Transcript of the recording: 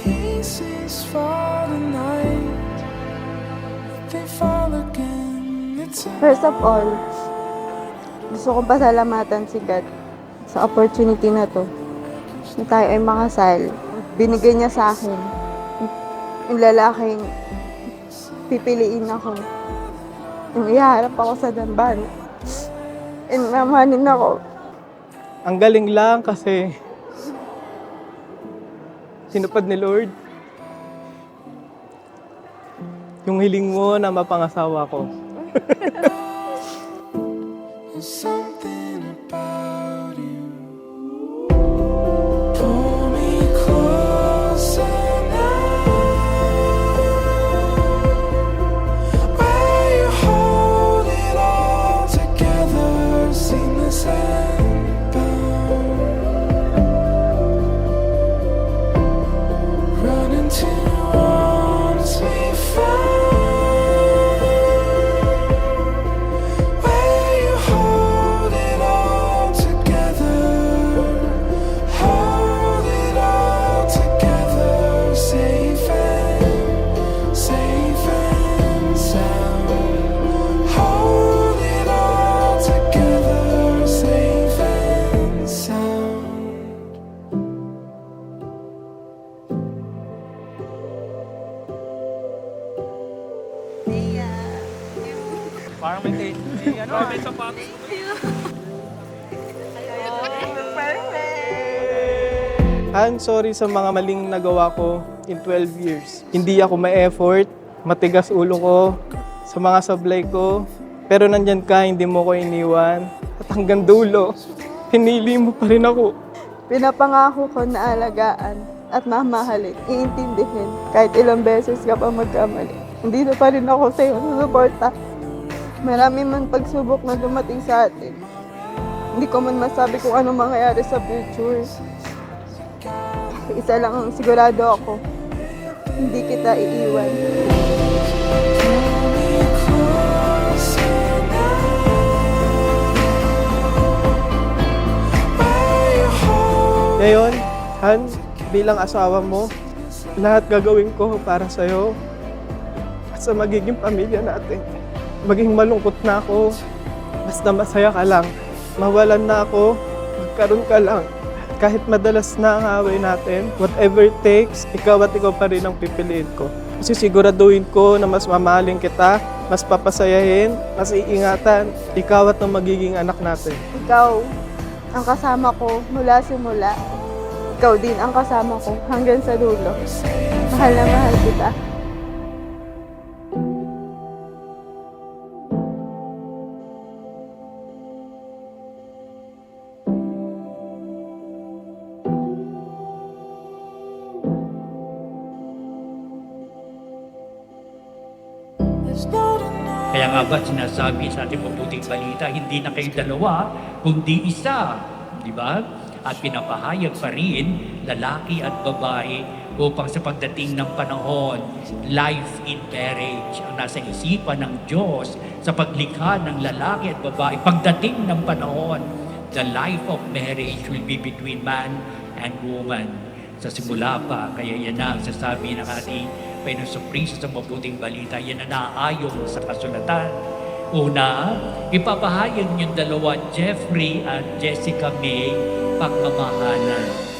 pieces for the night. They fall again. First of all, gusto kong pasalamatan si God sa opportunity na to. Na tayo ay makasal. Binigay niya sa akin yung lalaking pipiliin ako. Yung iharap ako sa damban. And mamanin ako. Ang galing lang kasi tinupad ni Lord yung hiling mo na mapangasawa ko. There's something about you. Pull me closer now. Where you hold it all together, seamless and bound. Running to arms we found. Parang may sapatos. I'm sorry sa mga maling nagawa ko in 12 years. Hindi ako ma-effort, matigas ulo ko, sa mga sablay ko. Pero nandyan ka, hindi mo ko iniwan. At hanggang dulo, pinili mo pa rin ako. Pinapangako ko na alagaan at mamahalin, iintindihin. Kahit ilang beses ka pa magkamali. Nandito pa rin ako sa'yo, susuporta. Marami man pagsubok na dumating sa atin. Hindi ko man masabi kung ano mangyayari sa future. Isa lang ang sigurado ako, hindi kita iiwan. Ngayon, Han, bilang asawa mo, lahat gagawin ko para sa'yo at sa magiging pamilya natin. Maging malungkot na ako, basta masaya ka lang. Mawalan na ako, magkaroon ka lang. Kahit madalas na ang away natin, whatever it takes, ikaw at ikaw pa rin ang pipiliin ko. Kasi siguraduhin ko na mas mamahalin kita, mas papasayahin, mas iingatan, ikaw at ang magiging anak natin. Ikaw ang kasama ko mula simula. Ikaw din ang kasama ko hanggang sa dulo. Mahal na mahal kita. Kaya nga ba sinasabi sa ating mabuting balita, hindi na kayo dalawa, kundi isa. Di ba? At pinapahayag pa rin, lalaki at babae, upang sa pagdating ng panahon, life in marriage ang nasa isipan ng Diyos sa paglikha ng lalaki at babae. Pagdating ng panahon, the life of marriage will be between man and woman. Sa simula pa, kaya yan na ang sasabi ng ating Panginoong sa mabuting balita, yan na naayon sa kasulatan. Una, ipapahayag niyong dalawa, Jeffrey at Jessica May, pagmamahalan.